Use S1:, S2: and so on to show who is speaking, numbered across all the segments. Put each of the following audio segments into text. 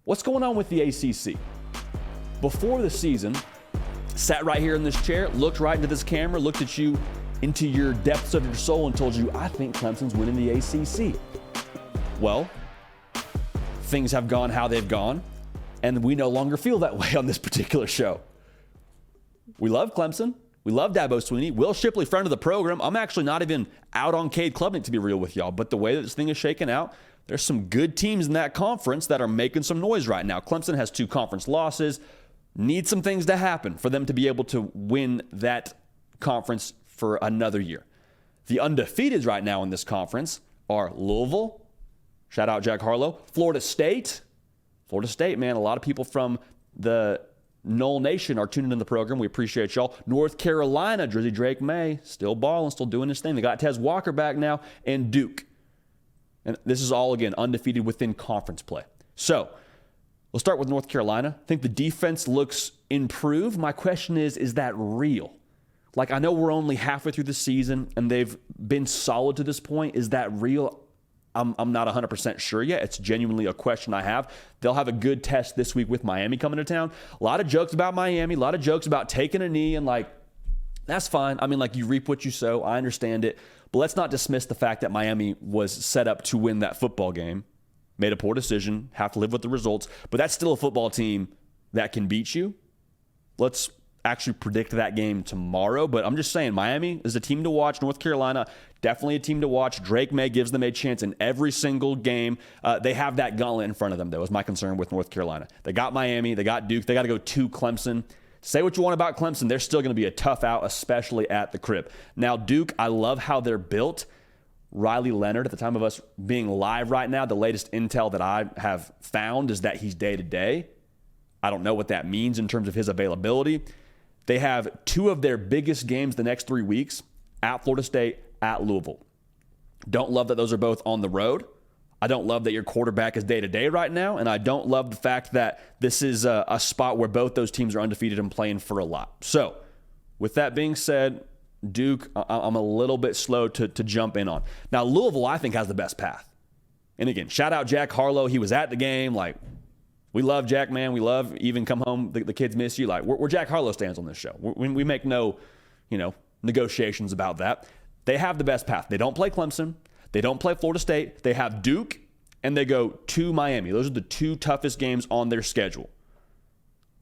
S1: What's going on with the ACC? Before the season, sat right here in this chair, looked right into this camera, looked at you into your depths of your soul and told you, I think Clemson's winning the ACC. Well, things have gone how they've gone, and we no longer feel that way on this particular show. We love Clemson. We love Dabo Swinney. Will Shipley, friend of the program. I'm actually not even out on Cade Klubnik, to be real with y'all, but the way that this thing is shaking out, there's some good teams in that conference that are making some noise right now. Clemson has 2 conference losses. Need some things to happen for them to be able to win that conference for another year. The undefeateds right now in this conference are Louisville, shout out Jack Harlow, Florida State. Florida State, man, a lot of people from the Knoll Nation are tuning in the program. We appreciate y'all. North Carolina, Drizzy Drake Maye, still balling, still doing his thing. They got Tez Walker back now, and Duke. And this is all, again, undefeated within conference play. So, we'll start with North Carolina. I think the defense looks improved. My question is that real? Like, I know we're only halfway through the season, and they've been solid to this point. Is that real? I'm not 100% sure yet. It's genuinely a question I have. They'll have a good test this week with Miami coming to town. A lot of jokes about Miami, a lot of jokes about taking a knee, and, like, that's fine. I mean, like, you reap what you sow. I understand it. But let's not dismiss the fact that Miami was set up to win that football game. Made a poor decision, have to live with the results. But that's still a football team that can beat you. Let's actually predict that game tomorrow. But I'm just saying, Miami is a team to watch. North Carolina, definitely a team to watch. Drake Maye gives them a chance in every single game. They have that gauntlet in front of them, though, is my concern with North Carolina. They got Miami. They got Duke. They got to go to Clemson. Say what you want about Clemson. They're still going to be a tough out, especially at the crib. Now, Duke, I love how they're built. Riley Leonard, at the time of us being live right now, the latest intel that I have found is that he's day-to-day. I don't know what that means in terms of his availability. They have 2 of their biggest games the next 3 weeks, at Florida State, at Louisville. Don't love that those are both on the road. I don't love that your quarterback is day-to-day right now, and I don't love the fact that this is a spot where both those teams are undefeated and playing for a lot. So, with that being said, Duke, I'm a little bit slow to jump in on. Now, Louisville, I think, has the best path. And again, shout out Jack Harlow. He was at the game. Like, we love Jack, man. We love even come home. The kids miss you. Like, we're Jack Harlow stands on this show. We make no, negotiations about that. They have the best path. They don't play Clemson. They don't play Florida State. They have Duke, and they go to Miami. Those are the 2 toughest games on their schedule.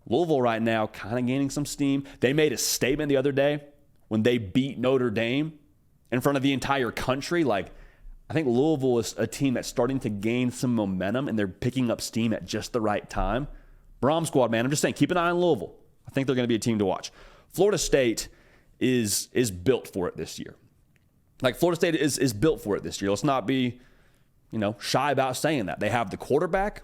S1: Louisville right now kind of gaining some steam. They made a statement the other day when they beat Notre Dame in front of the entire country. Like, I think Louisville is a team that's starting to gain some momentum, and they're picking up steam at just the right time. Brom squad, man. I'm just saying, keep an eye on Louisville. I think they're going to be a team to watch. Florida State is built for it this year. Like, Florida State is built for it this year. Let's not be, shy about saying that. They have the quarterback.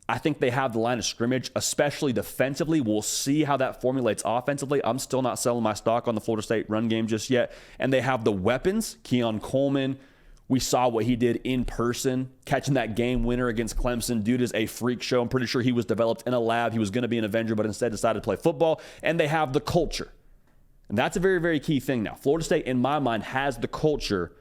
S1: I think they have the line of scrimmage, especially defensively. We'll see how that formulates offensively. I'm still not selling my stock on the Florida State run game just yet. And they have the weapons. Keon Coleman, we saw what he did in person, catching that game winner against Clemson. Dude is a freak show. I'm pretty sure he was developed in a lab. He was going to be an Avenger, but instead decided to play football. And they have the culture. And that's a very, very key thing now. Florida State, in my mind, has the culture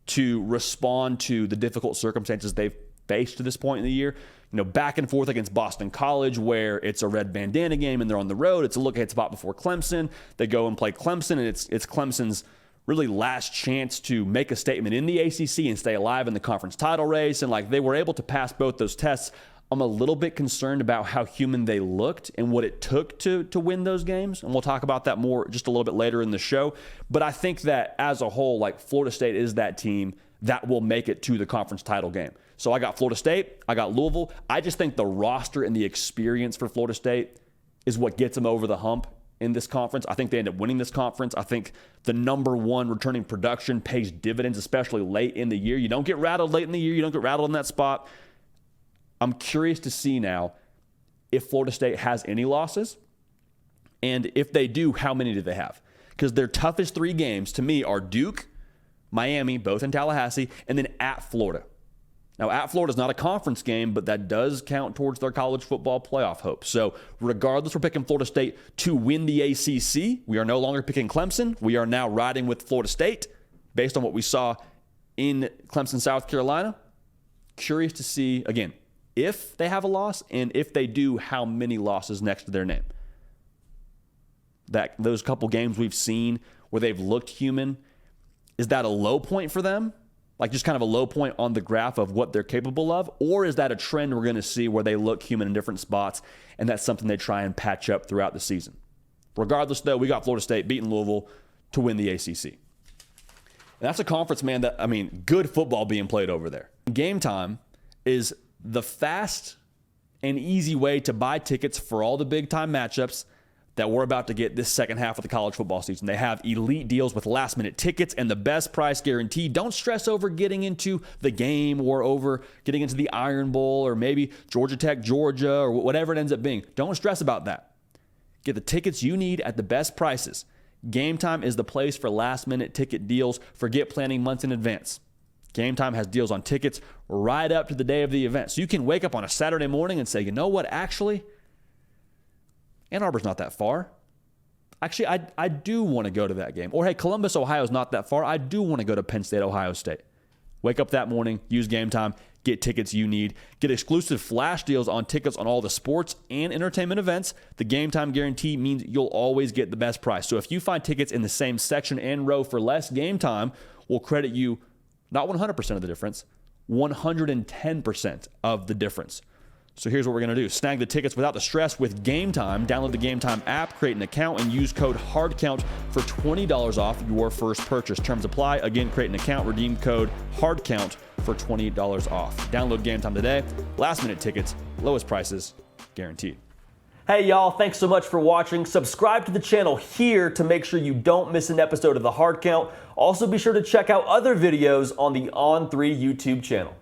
S1: to respond to the difficult circumstances they've faced to this point in the year. Back and forth against Boston College, where it's a red bandana game and they're on the road. It's a look-ahead spot before Clemson. They go and play Clemson, and it's Clemson's really last chance to make a statement in the ACC and stay alive in the conference title race. And, like, they were able to pass both those tests. I'm a little bit concerned about how human they looked and what it took to win those games. And we'll talk about that more just a little bit later in the show. But I think that as a whole, like, Florida State is that team that will make it to the conference title game. So I got Florida State. I got Louisville. I just think the roster and the experience for Florida State is what gets them over the hump in this conference. I think they end up winning this conference. I think the number 1 returning production pays dividends, especially late in the year. You don't get rattled late in the year. You don't get rattled in that spot. I'm curious to see now if Florida State has any losses, and if they do, how many do they have? Because their toughest 3 games to me are Duke, Miami, both in Tallahassee, and then at Florida. Now, at Florida is not a conference game, but that does count towards their college football playoff hopes. So regardless, we're picking Florida State to win the ACC. We are no longer picking Clemson. We are now riding with Florida State based on what we saw in Clemson, South Carolina. Curious to see, again, if they have a loss, and if they do, how many losses next to their name. That those couple games we've seen where they've looked human, is that a low point for them? Like just kind of a low point on the graph of what they're capable of? Or is that a trend we're going to see where they look human in different spots, and that's something they try and patch up throughout the season? Regardless, though, we got Florida State beating Louisville to win the ACC. And that's a conference, man, that, I mean, good football being played over there. Game Time is the fast and easy way to buy tickets for all the big-time matchups that we're about to get this second half of the college football season. They have elite deals with last-minute tickets and the best price guarantee. Don't stress over getting into the game or over getting into the Iron Bowl or maybe Georgia Tech, Georgia, or whatever it ends up being. Don't stress about that. Get the tickets you need at the best prices. Game Time is the place for last-minute ticket deals. Forget planning months in advance. Game Time has deals on tickets right up to the day of the event. So you can wake up on a Saturday morning and say, you know what, actually, Ann Arbor's not that far. Actually, I do want to go to that game. Or, hey, Columbus, Ohio's not that far. I do want to go to Penn State, Ohio State. Wake up that morning, use Game Time, get tickets you need. Get exclusive flash deals on tickets on all the sports and entertainment events. The Game Time guarantee means you'll always get the best price. So if you find tickets in the same section and row for less, Game Time will credit you not 100% of the difference, 110% of the difference. So here's what we're going to do. Snag the tickets without the stress with Game Time. Download the Game Time app, create an account, and use code HARDCOUNT for $20 off your first purchase. Terms apply. Again, create an account, redeem code HARDCOUNT for $20 off. Download Game Time today. Last minute tickets, lowest prices, guaranteed. Hey y'all, thanks so much for watching. Subscribe to the channel here to make sure you don't miss an episode of the Hard Count. Also be sure to check out other videos on the On3 YouTube channel.